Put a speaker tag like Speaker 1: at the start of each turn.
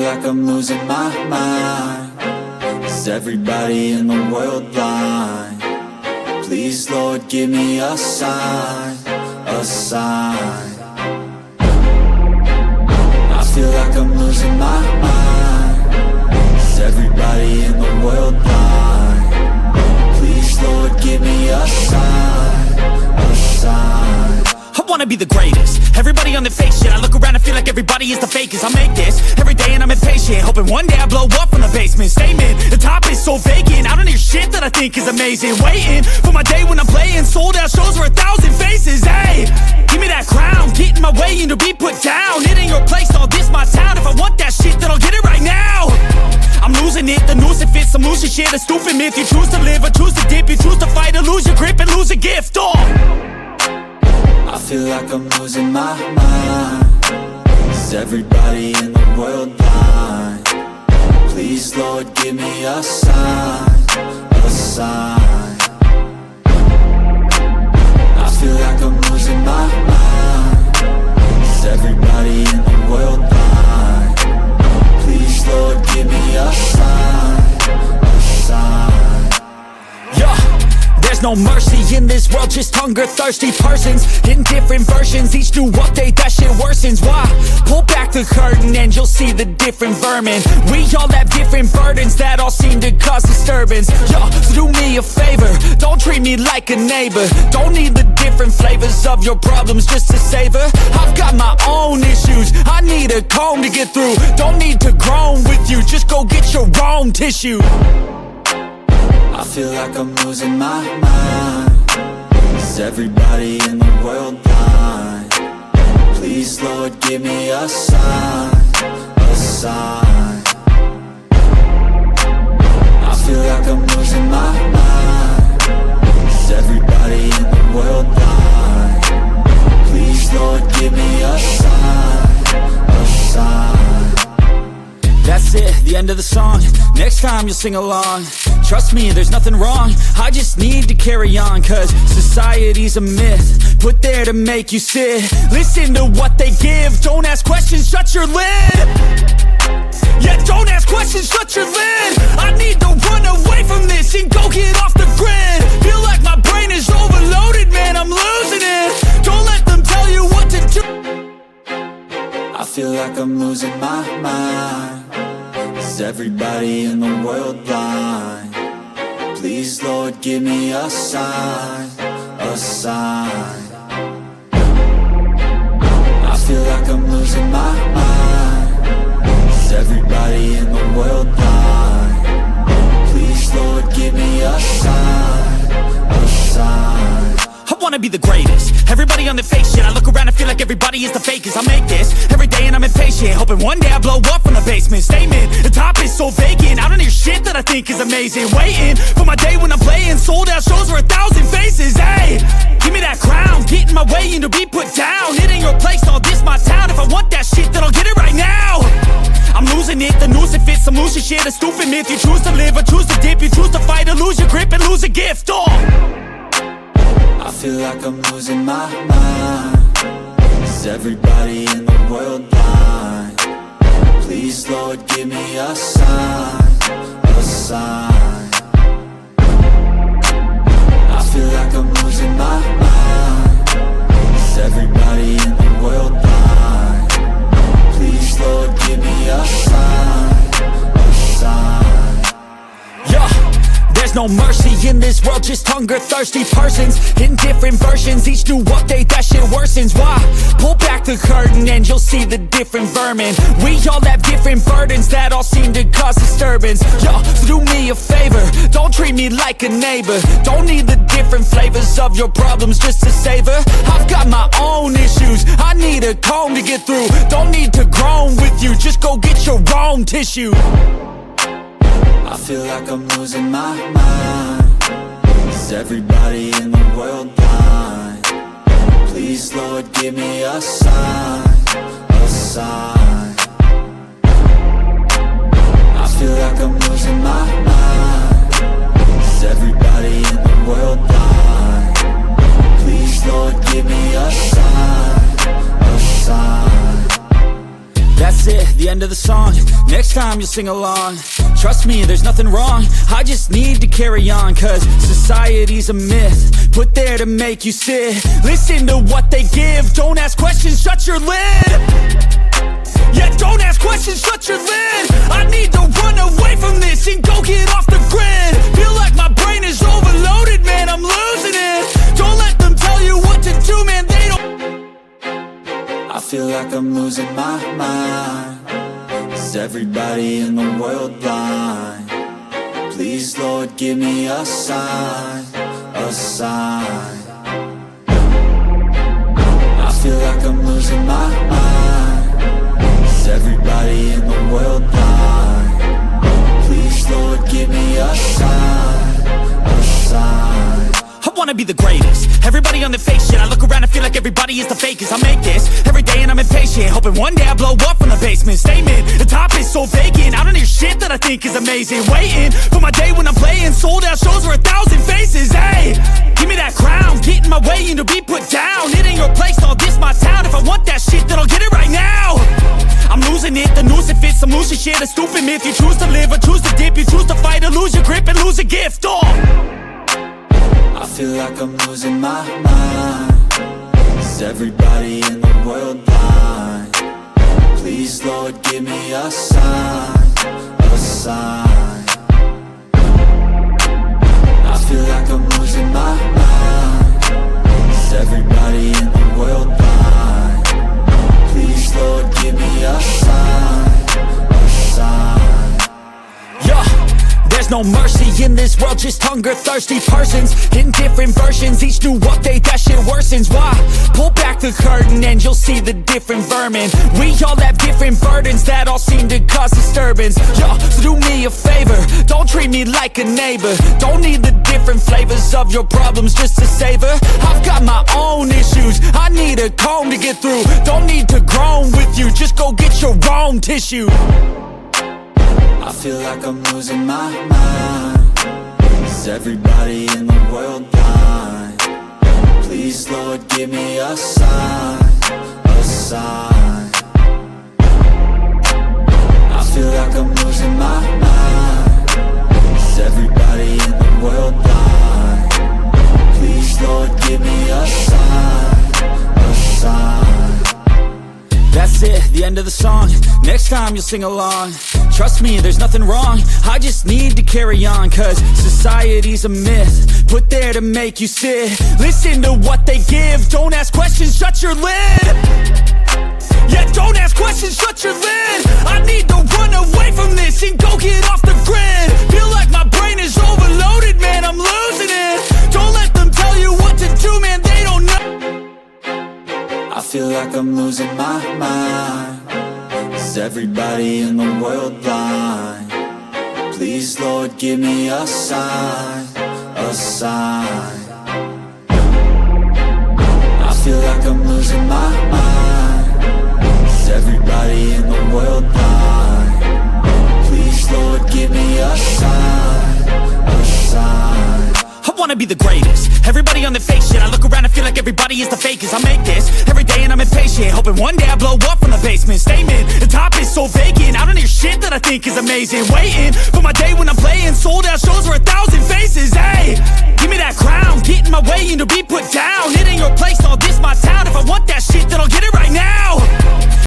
Speaker 1: like I'm losing my mind. Is everybody in the world blind? Please, Lord, give me a sign, a sign. I feel like I'm losing my mind. Is everybody in the world blind? Please, Lord, give me a sign, a sign.
Speaker 2: I wanna be the greatest. Everybody on the fake shit. I look around and feel like everybody is the fakest. I make this every day and I'm impatient, hoping one day I blow up from the basement. Statement, the top is so vacant. I don't hear shit that I think is amazing. Waiting for my day when I'm playing sold out shows for 1,000 faces. Hey, give me that crown, get in my way and to be put down. It ain't your place, all this my town. If I want that shit, then I'll get it right now. I'm losing it, the noose it fits. I'm losing shit, a stupid myth. You choose to live or choose to dip. You choose to fight or lose your grip and lose a gift.
Speaker 1: I feel like I'm losing my mind. Is everybody in the world blind? Please, Lord, give me a sign, a sign. I feel like I'm losing my mind. Is everybody in the world blind? Please, Lord, give me a sign, a sign.
Speaker 2: There's no mercy in this world, just hunger-thirsty persons in different versions, each new update, that shit worsens. Why? Pull back the curtain and you'll see the different vermin. We all have different burdens that all seem to cause disturbance. Yo, so do me a favor, don't treat me like a neighbor. Don't need the different flavors of your problems just to savor. I've got my own issues, I need a comb to get through. Don't need to groan with you, just go get your own tissue.
Speaker 1: I feel like I'm losing my mind. Is everybody in the world blind? Please, Lord, give me a sign, a sign. I feel like I'm losing my mind. Is everybody in the world blind? Please, Lord, give me a sign, a sign.
Speaker 2: That's it, the end of the song. Next time you'll sing along. Trust me, there's nothing wrong. I just need to carry on, cause society's a myth put there to make you sit. Listen to what they give. Don't ask questions, shut your lid. Yeah, don't ask questions, shut your lid. I need to run away from this and go get off the grid. Feel like my brain is overloaded, man, I'm losing it. Don't let them tell you what to do.
Speaker 1: I feel like I'm losing my mind. Is everybody in the world blind? Please, Lord, give me a sign, a sign. I feel like I'm losing my mind. Is everybody in the world blind? Please, Lord, give me a sign, a sign.
Speaker 2: I wanna be the greatest. Everybody on the fake shit. I look around and feel like everybody is the fakest. I make this every day and I'm impatient, hoping one day I blow up from the basement. Statement, the top is so vacant. I don't hear shit that I think is amazing. Waiting for my day when I'm playing sold out shows for 1,000 faces. Hey, give me that crown, get in my way and to be put down. It ain't your place, all this my town. If I want that shit, then I'll get it right now. I'm losing it, the noose it fits. I'm losing shit, a stupid myth. You choose to live or choose to dip. You choose to fight or lose your grip and lose a gift.
Speaker 1: I feel like I'm losing my mind. Is everybody in the world blind? Please, Lord, give me a sign, a sign. I feel like I'm losing my mind. Is everybody in the world blind? Please, Lord, give me a sign, a sign.
Speaker 2: There's no mercy in this world, just hunger-thirsty persons in different versions, each new update, that shit worsens. Why? Pull back the curtain and you'll see the different vermin. We all have different burdens that all seem to cause disturbance. Yo, so do me a favor, don't treat me like a neighbor. Don't need the different flavors of your problems just to savor. I've got my own issues, I need a comb to get through. Don't need to groan with you, just go get your own tissue.
Speaker 1: I feel like I'm losing my mind. Is everybody in the world blind? Please, Lord, give me a sign, a sign. I feel like I'm losing my mind. Is everybody in the world blind? Please, Lord, give me a sign, a sign.
Speaker 2: That's it, the end end of the song. Next time you'll sing along. Trust me, there's nothing wrong. I just need to carry on, cause society's a myth, put there to make you sit. Listen to what they give. Don't ask questions, shut your lid. Yeah, don't ask questions, shut your lid. I need to run away from this and go get off the grid. Feel like my brain is overloaded, man, I'm losing it. Don't let them tell you what to do, man, they don't.
Speaker 1: I feel like I'm losing my mind. Is everybody in the world blind? Please, Lord, give me a sign, a sign. I feel like I'm losing my mind. Is everybody in the world blind? Please, Lord, give me a sign, a sign.
Speaker 2: I wanna be the greatest. Everybody on the fake shit. I look around and feel like everybody is the fakest. I make this every day and I'm impatient, hoping one day I blow up from the basement. Statement, the top is so vacant. I don't hear shit that I think is amazing. Waiting for my day when I'm playing sold out shows for 1,000 faces. Hey, give me that crown, get in my way and to be put down. It ain't your place, all this my town. If I want that shit, then I'll get it right now. I'm losing it, the noose it fits. I'm losing shit, a stupid myth. You choose to live or choose to dip. You choose to fight or lose your grip and lose a gift.
Speaker 1: I feel like I'm losing my mind. Is everybody in the world blind? Please, Lord, give me a sign, a sign. I feel like I'm losing my mind. Is everybody in the world blind? Please, Lord, give me a sign, a sign.
Speaker 2: Yeah, there's no mercy in this world, just hunger-thirsty persons in different versions. Each new update, that shit worsens. Why? Pull back the curtain and you'll see the different vermin. We all have different burdens that all seem to cause disturbance. Yo, so do me a favor, don't treat me like a neighbor. Don't need the different flavors of your problems just to savor. I've got my own issues, I need a comb to get through. Don't need to groan with you, just go get your own tissue.
Speaker 1: I feel like I'm losing my mind. Is everybody in the world blind? Please, Lord, give me a sign, a sign. I feel like I'm losing my mind. Is everybody in the world blind? Please, Lord, give me a sign, a sign.
Speaker 2: That's it, the end of the song. Next time you'll sing along. Trust me, there's nothing wrong. I just need to carry on, cause society's a myth, put there to make you sit. Listen to what they give. Don't ask questions, shut your lid. Yeah, don't ask questions, shut your lid. I need to run away from this and go get off the grid. Feel like my brain is overloaded, man, I'm losing it. Don't let them tell you what to do, man, they don't know.
Speaker 1: I feel like I'm losing my mind. Is everybody in the world blind? Please, Lord, give me a sign, a sign. I feel like I'm losing my mind. Is everybody in the world blind? Please, Lord, give me a sign, a sign.
Speaker 2: I wanna be the greatest. Everybody on the fake shit. I look around and feel like everybody is the fakest. I make this every day and I'm impatient, hoping one day I blow up from the basement. Statement, the top is so vacant. I don't hear shit that I think is amazing. Waiting for my day when I'm playing sold out shows for 1,000 faces. Hey, give me that crown, get in my way and to be put down. It ain't your place,